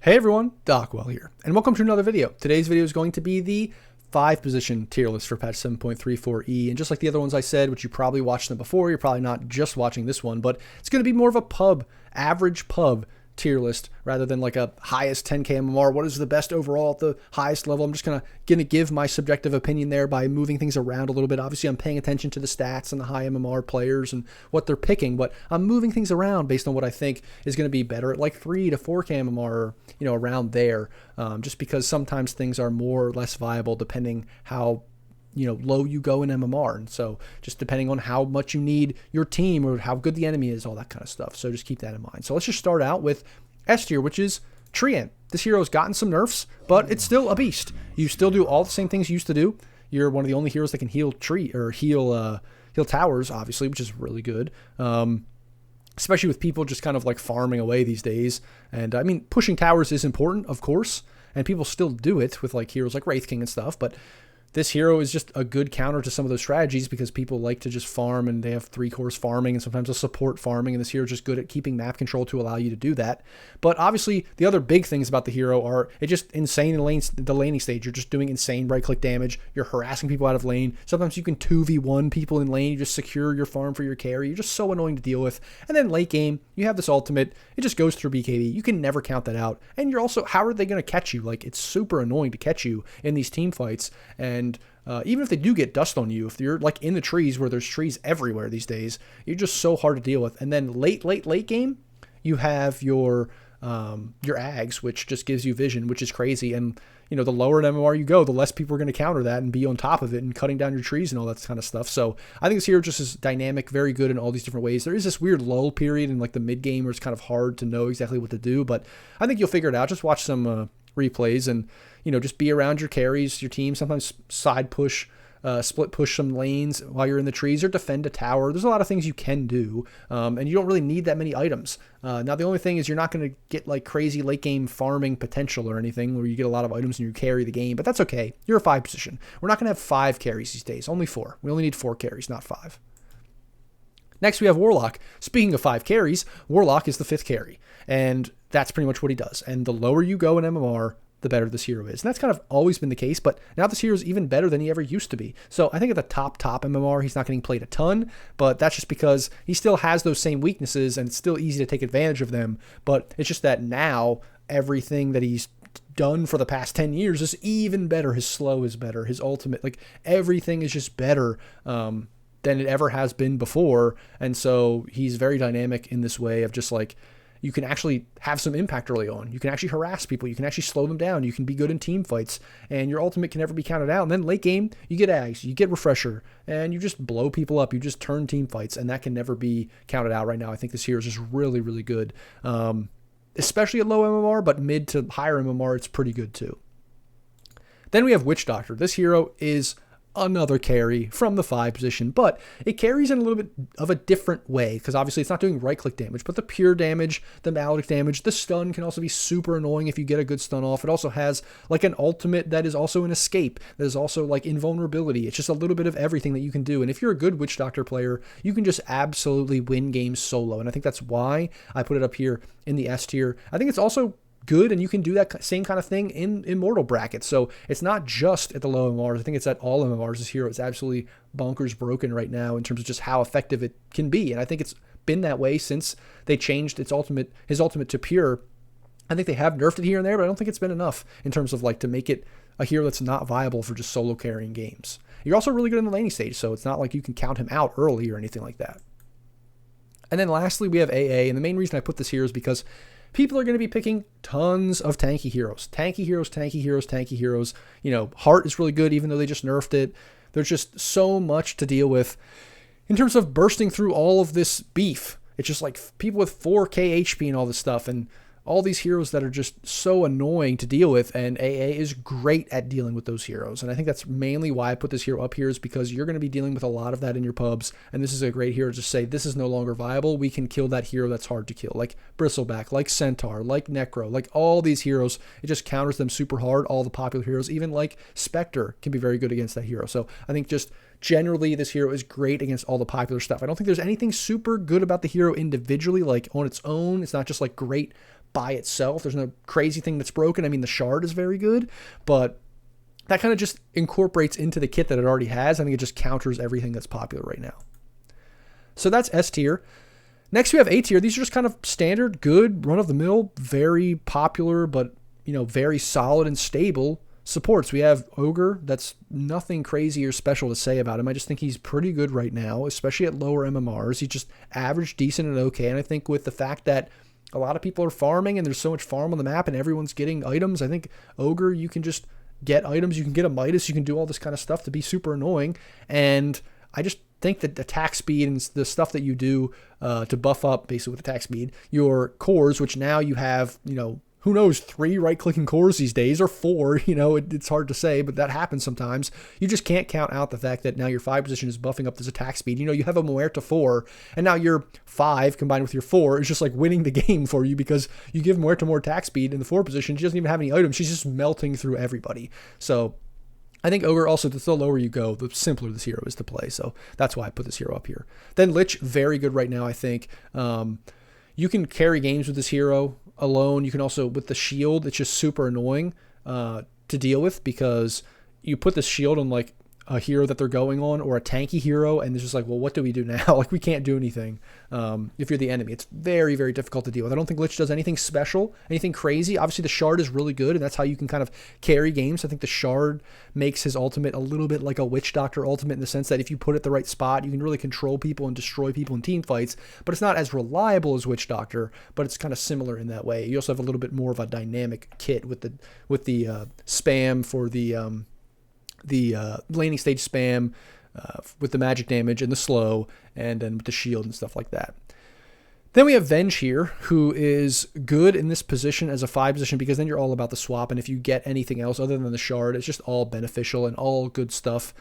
Hey everyone, Docwell here, and welcome to another video. Today's video is going to be the 5-position tier list for patch 7.34e, and just like the other ones I said, which you probably watched them before, you're probably not just watching this one, but it's going to be more of a average pub tier list rather than like a highest 10k MMR. What is the best overall at the highest level? I'm just gonna give my subjective opinion there by moving things around a little bit. Obviously, I'm paying attention to the stats and the high MMR players and what they're picking, but I'm moving things around based on what I think is going to be better at like 3 to 4k MMR, around there. Just because sometimes things are more or less viable depending how low you go in MMR. And so just depending on how much you need your team or how good the enemy is, all that kind of stuff. So just keep that in mind. So let's just start out with S tier, which is Treant. This hero's gotten some nerfs, but it's still a beast. You still do all the same things you used to do. You're one of the only heroes that can heal towers, obviously, which is really good. Especially with people just kind of like farming away these days. And I mean, pushing towers is important, of course, and people still do it with like heroes like Wraith King and stuff, but this hero is just a good counter to some of those strategies because people like to just farm and they have 3-course farming and sometimes a support farming, and this hero is just good at keeping map control to allow you to do that. But obviously the other big things about the hero are it's just insane in the laning stage. You're just doing insane right-click damage. You're harassing people out of lane. Sometimes you can 2v1 people in lane. You just secure your farm for your carry. You're just so annoying to deal with. And then late game, you have this ultimate. It just goes through BKB. You can never count that out. And you're also, how are they going to catch you? Like, it's super annoying to catch you in these team fights. And even if they do get dust on you, if you're like in the trees where there's trees everywhere these days, you're just so hard to deal with. And then late game, you have your Ags, which just gives you vision, which is crazy. And the lower in MMR you go, the less people are going to counter that and be on top of it and cutting down your trees and all that kind of stuff. So I think this hero just is dynamic, very good in all these different ways. There is this weird lull period in like the mid game where it's kind of hard to know exactly what to do, but I think you'll figure it out. Just watch some replays and just be around your carries, your team. Sometimes side push, split push some lanes while you're in the trees, or defend a tower. There's a lot of things you can do, and you don't really need that many items. Now the only thing is you're not going to get like crazy late game farming potential or anything where you get a lot of items and you carry the game, but that's okay. You're a 5 position. We're not going to have 5 carries these days, only 4. We only need 4 carries, not 5. Next, we have Warlock. Speaking of 5 carries, Warlock is the 5th carry, and that's pretty much what he does. And the lower you go in MMR, the better this hero is. And that's kind of always been the case, but now this hero is even better than he ever used to be. So I think at the top MMR, he's not getting played a ton, but that's just because he still has those same weaknesses and it's still easy to take advantage of them. But it's just that now everything that he's done for the past 10 years is even better. His slow is better. His ultimate, like everything is just better than it ever has been before. And so he's very dynamic in this way of just like, you can actually have some impact early on. You can actually harass people. You can actually slow them down. You can be good in team fights, and your ultimate can never be counted out. And then late game, you get Ags, you get Refresher, and you just blow people up. You just turn team fights, and that can never be counted out right now. I think this hero is just really, really good, especially at low MMR, but mid to higher MMR, it's pretty good too. Then we have Witch Doctor. This hero is another carry from the 5 position, but it carries in a little bit of a different way because obviously it's not doing right click damage, but the pure damage, the maledict damage, the stun can also be super annoying if you get a good stun off. It also has like an ultimate that is also an escape, that is also like invulnerability. It's just a little bit of everything that you can do, and if you're a good Witch Doctor player, you can just absolutely win games solo, and I think that's why I put it up here in the S tier. I think it's also good, and you can do that same kind of thing in immortal brackets. So it's not just at the low MMRs. I think it's at all MMRs. This hero is absolutely bonkers broken right now in terms of just how effective it can be. And I think it's been that way since they changed his ultimate to pure. I think they have nerfed it here and there, but I don't think it's been enough in terms of like to make it a hero that's not viable for just solo carrying games. You're also really good in the laning stage, so it's not like you can count him out early or anything like that. And then lastly, we have AA, and the main reason I put this here is because people are going to be picking tons of tanky heroes. Tanky heroes. Heart is really good even though they just nerfed it. There's just so much to deal with in terms of bursting through all of this beef. It's just like people with 4k HP and all this stuff, and all these heroes that are just so annoying to deal with, and AA is great at dealing with those heroes. And I think that's mainly why I put this hero up here, is because you're going to be dealing with a lot of that in your pubs, and this is a great hero to say, this is no longer viable. We can kill that hero that's hard to kill, like Bristleback, like Centaur, like Necro, like all these heroes. It just counters them super hard, all the popular heroes, even like Spectre can be very good against that hero. So I think just generally this hero is great against all the popular stuff. I don't think there's anything super good about the hero individually, like on its own. It's not just like great by itself. There's no crazy thing that's broken. I mean, the shard is very good, but that kind of just incorporates into the kit that it already has. I think it just counters everything that's popular right now. So that's S tier. Next we have A tier. These are just kind of standard, good, run-of-the-mill, very popular, but very solid and stable supports. We have Ogre. That's nothing crazy or special to say about him. I just think he's pretty good right now, especially at lower MMRs. He's just average, decent, and okay. And I think with the fact that a lot of people are farming and there's so much farm on the map and everyone's getting items, I think Ogre, you can just get items. You can get a Midas. You can do all this kind of stuff to be super annoying. And I just think that attack speed and the stuff that you do to buff up, basically with attack speed, your cores, which now you have, who knows, 3 right-clicking cores these days, or 4, it's hard to say, but that happens sometimes. You just can't count out the fact that now your 5 position is buffing up this attack speed. You have a Muerta 4, and now your 5 combined with your 4 is just like winning the game for you because you give Muerta more attack speed in the 4 position. She doesn't even have any items. She's just melting through everybody. So I think Ogre also, the lower you go, the simpler this hero is to play. So that's why I put this hero up here. Then Lich, very good right now, I think. You can carry games with this hero alone. You can also, with the shield, it's just super annoying to deal with because you put this shield on like a hero that they're going on or a tanky hero, and it's just like, well, what do we do now? Like, we can't do anything if you're the enemy. It's very, very difficult to deal with. I don't think Lich does anything special, anything crazy. Obviously, the shard is really good, and that's how you can kind of carry games. I think the shard makes his ultimate a little bit like a Witch Doctor ultimate in the sense that if you put it at the right spot, you can really control people and destroy people in team fights, but it's not as reliable as Witch Doctor, but it's kind of similar in that way. You also have a little bit more of a dynamic kit with the spam for the laning stage spam with the magic damage and the slow, and then with the shield and stuff like that. Then we have Venge here, who is good in this position as a 5 position because then you're all about the swap, and if you get anything else other than the shard, it's just all beneficial and all good stuff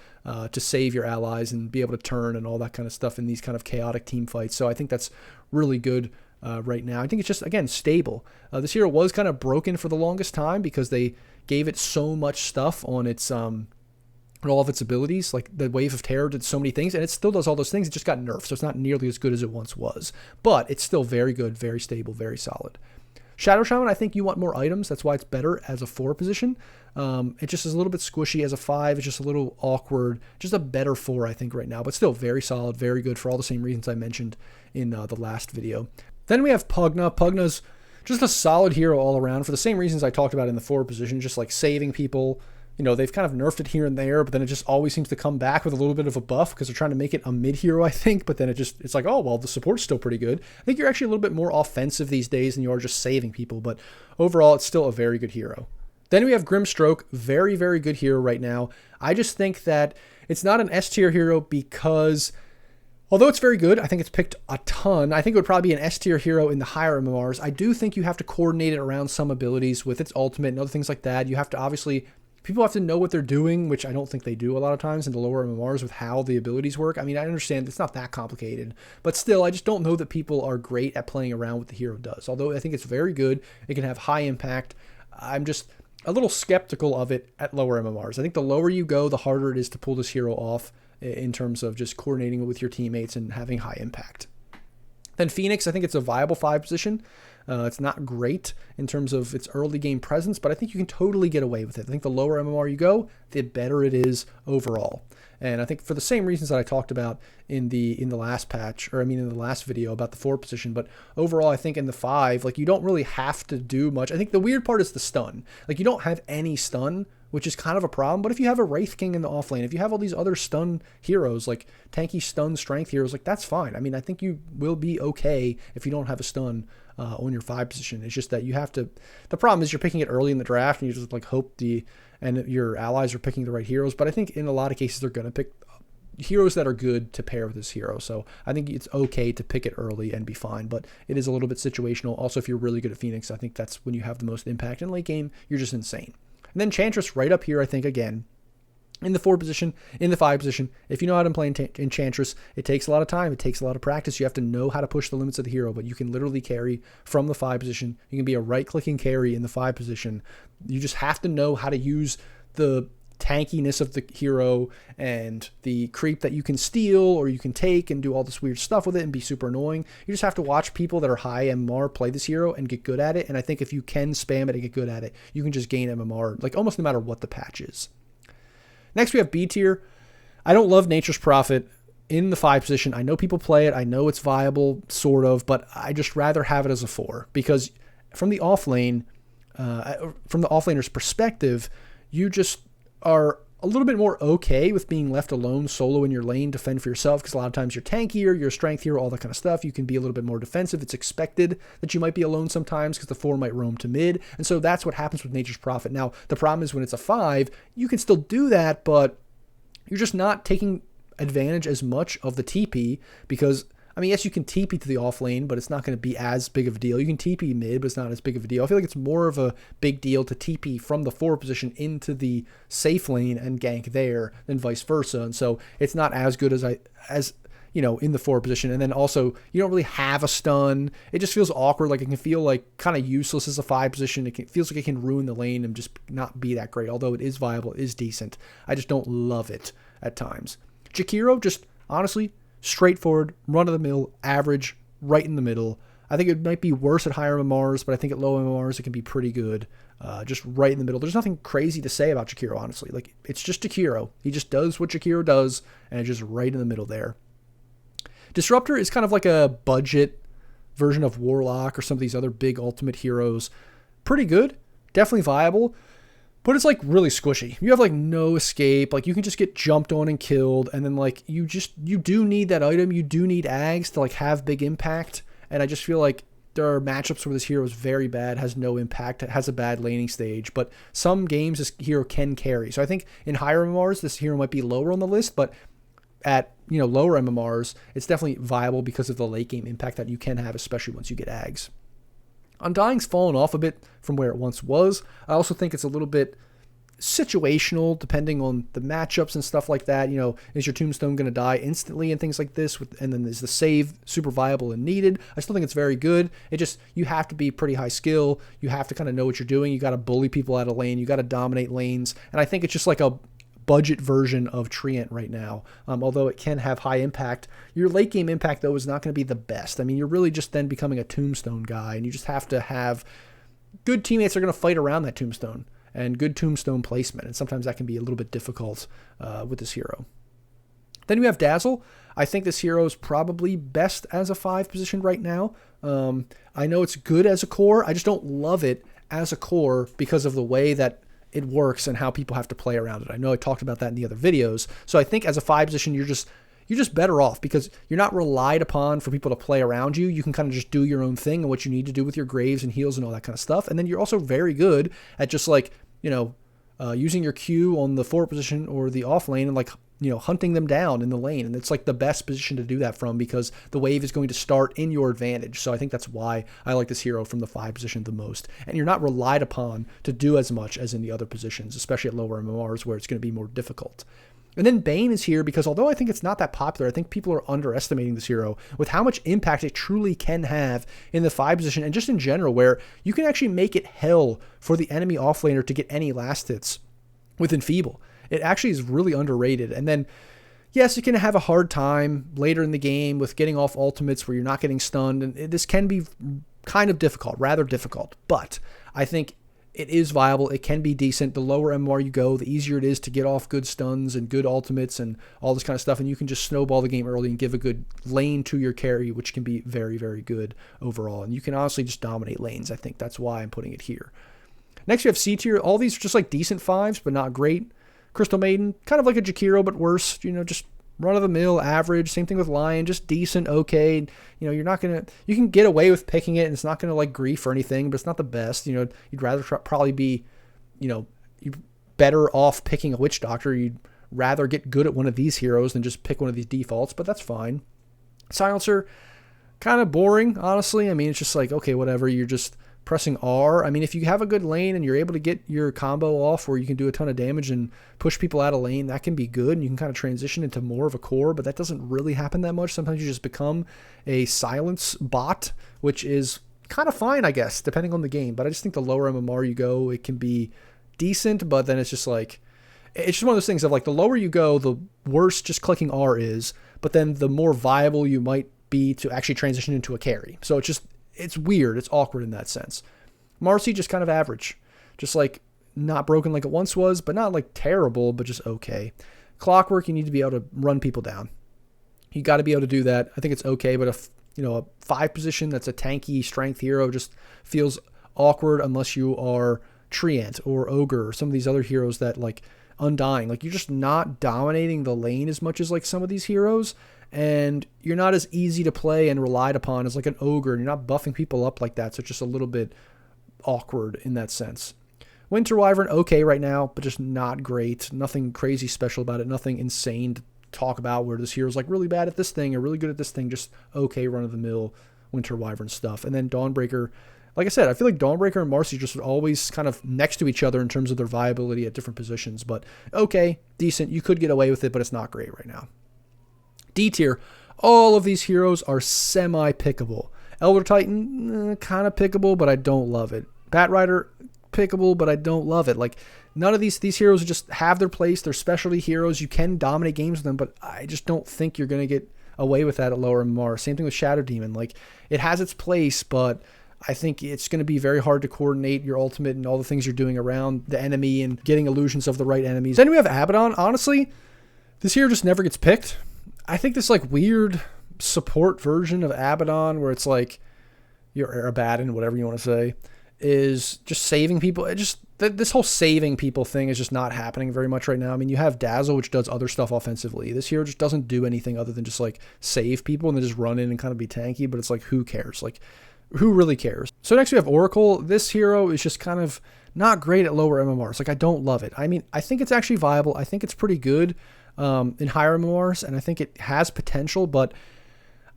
to save your allies and be able to turn and all that kind of stuff in these kind of chaotic team fights. So I think that's really good right now. I think it's just, again, stable. This hero was kind of broken for the longest time because they gave it so much stuff on its all of its abilities. Like the Wave of Terror did so many things, and it still does all those things. It just got nerfed, so it's not nearly as good as it once was. But it's still very good, very stable, very solid. Shadow Shaman, I think you want more items. That's why it's better as a 4 position. It just is a little bit squishy as a 5. It's just a little awkward. Just a better 4, I think, right now. But still very solid, very good for all the same reasons I mentioned in the last video. Then we have Pugna. Pugna's just a solid hero all around for the same reasons I talked about in the 4 position, just like saving people. They've kind of nerfed it here and there, but then it just always seems to come back with a little bit of a buff because they're trying to make it a mid hero, I think. But then it's like, oh, well, the support's still pretty good. I think you're actually a little bit more offensive these days than you are just saving people, but overall, it's still a very good hero. Then we have Grimstroke, very, very good hero right now. I just think that it's not an S tier hero because although it's very good, I think it's picked a ton. I think it would probably be an S tier hero in the higher MMRs. I do think you have to coordinate it around some abilities with its ultimate and other things like that. You have to obviously, people have to know what they're doing, which I don't think they do a lot of times in the lower MMRs with how the abilities work. I mean, I understand it's not that complicated, but still, I just don't know that people are great at playing around what the hero does. Although I think it's very good, it can have high impact. I'm just a little skeptical of it at lower MMRs. I think the lower you go, the harder it is to pull this hero off in terms of just coordinating with your teammates and having high impact. Then Phoenix, I think it's a viable 5 position. It's not great in terms of its early game presence, but I think you can totally get away with it. I think the lower MMR you go, the better it is overall. And I think for the same reasons that I talked about in the last patch, or I mean in the last video about the 4 position, but overall I think in the 5, like you don't really have to do much. I think the weird part is the stun. Like you don't have any stun, which is kind of a problem. But if you have a Wraith King in the offlane, if you have all these other stun heroes, like tanky stun strength heroes, like that's fine. I mean, I think you will be okay if you don't have a stun on your 5 position. It's just that you have to, the problem is you're picking it early in the draft and you just like hope and your allies are picking the right heroes. But I think in a lot of cases, they're going to pick heroes that are good to pair with this hero. So I think it's okay to pick it early and be fine, but it is a little bit situational. Also, if you're really good at Phoenix, I think that's when you have the most impact. In late game, you're just insane. And then Enchantress right up here, I think, again, in the 4 position, in the 5 position. If you know how to play Enchantress, it takes a lot of time. It takes a lot of practice. You have to know how to push the limits of the hero, but you can literally carry from the 5 position. You can be a right-clicking carry in the 5 position. You just have to know how to use the tankiness of the hero and the creep that you can steal or you can take and do all this weird stuff with it and be super annoying. You just have to watch people that are high MMR play this hero and get good at it. And I think if you can spam it and get good at it, you can just gain MMR, like almost no matter what the patch is. Next, we have B tier. I don't love Nature's Prophet in the 5 position. I know people play it. I know it's viable, sort of, but I just rather have it as a 4 because from the offlaner's perspective, you just are a little bit more okay with being left alone solo in your lane to fend for yourself because a lot of times you're tankier, you're a strength hero, all that kind of stuff. You can be a little bit more defensive. It's expected that you might be alone sometimes because the 4 might roam to mid. And so that's what happens with Nature's Prophet. Now, the problem is when it's a 5, you can still do that, but you're just not taking advantage as much of the TP because, I mean, yes, you can TP to the off lane, but it's not going to be as big of a deal. You can TP mid, but it's not as big of a deal. I feel like it's more of a big deal to TP from the 4 position into the safe lane and gank there than vice versa. And so it's not as good as in the 4 position. And then also you don't really have a stun. It just feels awkward. Like it can feel like kind of useless as a 5 position. It feels like it can ruin the lane and just not be that great. Although it is viable, it is decent. I just don't love it at times. Jakiro, just honestly, straightforward, run-of-the-mill, average, right in the middle. I think it might be worse at higher MMRs, but I think at low MMRs it can be pretty good. Just right in the middle. There's nothing crazy to say about Jakiro, honestly. Like, it's just Jakiro. He just does what Jakiro does, and it's just right in the middle there. Disruptor is kind of like a budget version of Warlock or some of these other big ultimate heroes. Pretty good. Definitely viable. But it's like really squishy. You have like no escape. Like you can just get jumped on and killed. And then like you do need that item. You do need Ags to like have big impact. And I just feel like there are matchups where this hero is very bad, has no impact, has a bad laning stage. But some games this hero can carry. So I think in higher MMRs, this hero might be lower on the list. But at lower MMRs, it's definitely viable because of the late game impact that you can have, especially once you get Ags. Undying's fallen off a bit from where it once was. I also think it's a little bit situational depending on the matchups and stuff like that. Is your tombstone going to die instantly and things like this? And then is the save super viable and needed? I still think it's very good. You have to be pretty high skill. You have to kind of know what you're doing. You got to bully people out of lane. You got to dominate lanes. And I think it's just like a budget version of Treant right now. Although it can have high impact, your late game impact though is not going to be the best. I mean, you're really just then becoming a tombstone guy, and you just have to have good teammates that are going to fight around that tombstone and good tombstone placement. And sometimes that can be a little bit difficult with this hero. Then we have Dazzle. I think this hero is probably best as a 5 position right now. I know it's good as a core. I just don't love it as a core because of the way that it works and how people have to play around it. I know I talked about that in the other videos. So I think as a 5 position, you're just better off because you're not relied upon for people to play around you. You can kind of just do your own thing and what you need to do with your graves and heals and all that kind of stuff. And then you're also very good at just like, using your Q on the 4 position or the off lane and like, hunting them down in the lane. And it's like the best position to do that from because the wave is going to start in your advantage. So I think that's why I like this hero from the 5 position the most. And you're not relied upon to do as much as in the other positions, especially at lower MMRs where it's going to be more difficult. And then Bane is here because although I think it's not that popular, I think people are underestimating this hero with how much impact it truly can have in the 5 position and just in general, where you can actually make it hell for the enemy offlaner to get any last hits with Enfeeble. It actually is really underrated. And then, yes, you can have a hard time later in the game with getting off ultimates where you're not getting stunned. And this can be kind of difficult, rather difficult. But I think it is viable. It can be decent. The lower MMR you go, the easier it is to get off good stuns and good ultimates and all this kind of stuff. And you can just snowball the game early and give a good lane to your carry, which can be very, very good overall. And you can honestly just dominate lanes. I think that's why I'm putting it here. Next, we have C tier. All these are just like decent 5s, but not great. Crystal Maiden, kind of like a Jakiro, but worse. Just run-of-the-mill, average. Same thing with Lion, just decent, okay. You're not going to... You can get away with picking it, and it's not going to, like, grief or anything, but it's not the best. You'd rather probably be, you'd better off picking a Witch Doctor. You'd rather get good at one of these heroes than just pick one of these defaults, but that's fine. Silencer, kind of boring, honestly. I mean, it's just like, okay, whatever. You're just pressing R. I mean, if you have a good lane and you're able to get your combo off where you can do a ton of damage and push people out of lane, that can be good. And you can kind of transition into more of a core, but that doesn't really happen that much. Sometimes you just become a silence bot, which is kind of fine, I guess, depending on the game. But I just think the lower MMR you go, it can be decent, but then it's just like, It's just one of those things of like the lower you go, the worse just clicking R is, but then the more viable you might be to actually transition into a carry. So it's weird. It's awkward in that sense. Marcy just kind of average. Just like not broken like it once was, but not like terrible, but just okay. Clockwork, you need to be able to run people down. You got to be able to do that. I think it's okay, but a 5 position that's a tanky strength hero just feels awkward unless you are Treant or Ogre or some of these other heroes that like Undying. Like you're just not dominating the lane as much as like some of these heroes, and you're not as easy to play and relied upon as like an Ogre, and you're not buffing people up like that, so it's just a little bit awkward in that sense. Winter Wyvern, okay right now, but just not great. Nothing crazy special about it. Nothing insane to talk about where this hero's like really bad at this thing or really good at this thing. Just okay run-of-the-mill Winter Wyvern stuff. And then Dawnbreaker, like I said, I feel like Dawnbreaker and Marcy just always kind of next to each other in terms of their viability at different positions. But okay, decent. You could get away with it, but it's not great right now. D tier, all of these heroes are semi-pickable. Elder Titan, kind of pickable, but I don't love it. Batrider, pickable, but I don't love it. Like none of these heroes just have their place. They're specialty heroes. You can dominate games with them, but I just don't think you're going to get away with that at lower MMR. Same thing with Shadow Demon. Like it has its place, but I think it's going to be very hard to coordinate your ultimate and all the things you're doing around the enemy and getting illusions of the right enemies. Then we have Abaddon. Honestly, this hero just never gets picked. I think this like weird support version of Abaddon where it's like you're Abaddon, whatever you want to say, is just saving people. This whole saving people thing is just not happening very much right now. I mean, you have Dazzle, which does other stuff offensively. This hero just doesn't do anything other than just like save people and then just run in and kind of be tanky, but it's like, who cares? Like, who really cares? So next we have Oracle. This hero is just kind of not great at lower MMRs. Like, I don't love it. I mean, I think it's actually viable. I think it's pretty good in higher MMRs, and I think it has potential, but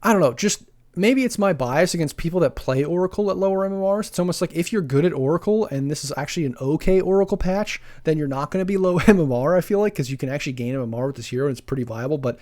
I don't know, just maybe it's my bias against people that play Oracle at lower MMRs. It's almost like if you're good at Oracle and this is actually an okay Oracle patch, then you're not going to be low MMR, I feel like, because you can actually gain MMR with this hero and it's pretty viable. But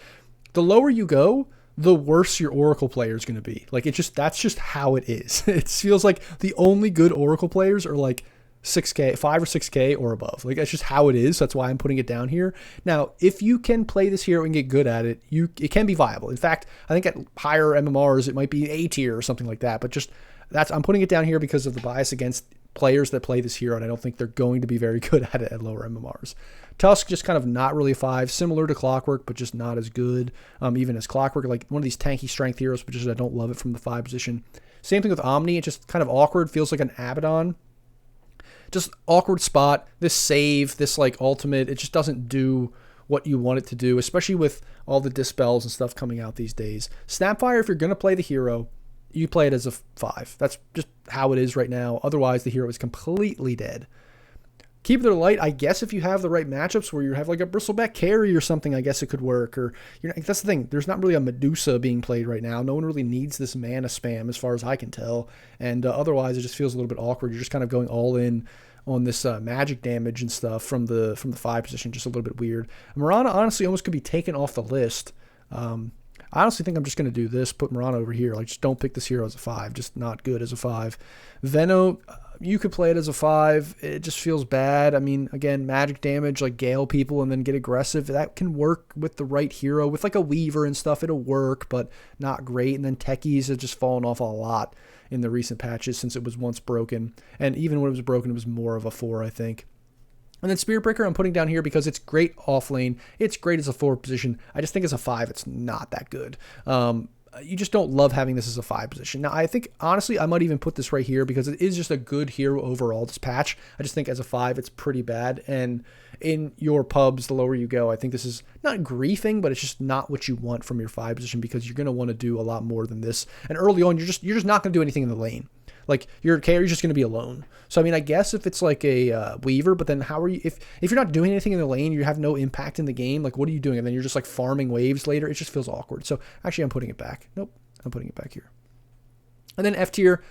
the lower you go, the worse your Oracle player is going to be. Like, that's just how it is. It feels like the only good Oracle players are like 6K, 5 or 6K or above. Like, that's just how it is. That's why I'm putting it down here. Now, if you can play this hero and get good at it, it can be viable. In fact, I think at higher MMRs, it might be A tier or something like that. But just I'm putting it down here because of the bias against players that play this hero, and I don't think they're going to be very good at it at lower MMRs. Tusk, just kind of not really a 5, similar to Clockwork, but just not as good, even as Clockwork. Like one of these tanky strength heroes, but just I don't love it from the 5 position. Same thing with Omni. It's just kind of awkward, feels like an Abaddon. Just awkward spot. This save, this like ultimate, it just doesn't do what you want it to do, especially with all the dispels and stuff coming out these days. Snapfire, if you're going to play the hero, you play it as a 5. That's just how it is right now. Otherwise, the hero is completely dead. Keep Their Light, I guess if you have the right matchups where you have like a Bristleback carry or something, I guess it could work. Or that's the thing. There's not really a Medusa being played right now. No one really needs this mana spam as far as I can tell. And otherwise, it just feels a little bit awkward. You're just kind of going all in on this magic damage and stuff from the 5 position. Just a little bit weird. Mirana honestly almost could be taken off the list. I honestly think I'm just going to do this, put Mirana over here. Like, just don't pick this hero as a 5. Just not good as a 5. Veno, you could play it as a 5. It just feels bad. I mean, again, magic damage, like gale people and then get aggressive. That can work with the right hero. With like a Weaver and stuff, it'll work, but not great. And then Techies have just fallen off a lot in the recent patches since it was once broken. And even when it was broken, it was more of a 4, I think. And then Spirit Breaker I'm putting down here because it's great off lane. It's great as a 4 position. I just think as a 5, it's not that good. You just don't love having this as a 5 position. Now, I think, honestly, I might even put this right here because it is just a good hero overall, this patch. I just think as a 5, it's pretty bad. And in your pubs, the lower you go, I think this is not griefing, but it's just not what you want from your 5 position because you're going to want to do a lot more than this. And early on, you're just not going to do anything in the lane. Like, your carry's just going to be alone. So, I mean, I guess if it's like a Weaver, but then how are you, if you're not doing anything in the lane, you have no impact in the game, like, what are you doing? And then you're just, like, farming waves later. It just feels awkward. So, actually, I'm putting it back. Nope, I'm putting it back here. And then F tier,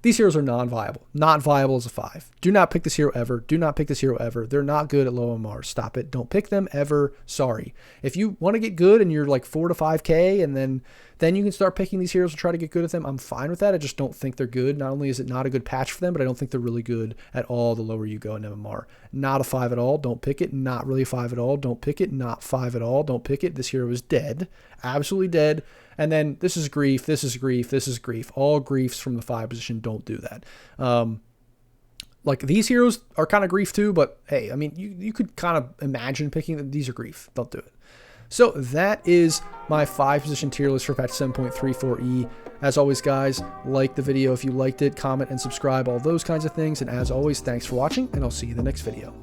These heroes are non-viable. Not viable as a 5. Do not pick this hero ever. Do not pick this hero ever. They're not good at low MR. Stop it. Don't pick them ever. Sorry. If you want to get good and you're like 4 to 5k, and then you can start picking these heroes and try to get good at them, I'm fine with that. I just don't think they're good. Not only is it not a good patch for them, but I don't think they're really good at all the lower you go in MMR. Not a 5 at all. Don't pick it. Not really 5 at all. Don't pick it. Not 5 at all. Don't pick it. This hero is dead. Absolutely dead. And then this is grief, this is grief, this is grief. All griefs from the 5 position. Don't do that. Like these heroes are kind of grief too, but hey, I mean, you could kind of imagine picking them. These are grief. Don't do it. So that is my 5 position tier list for patch 7.34e. As always, guys, like the video if you liked it, comment and subscribe, all those kinds of things. And as always, thanks for watching, and I'll see you in the next video.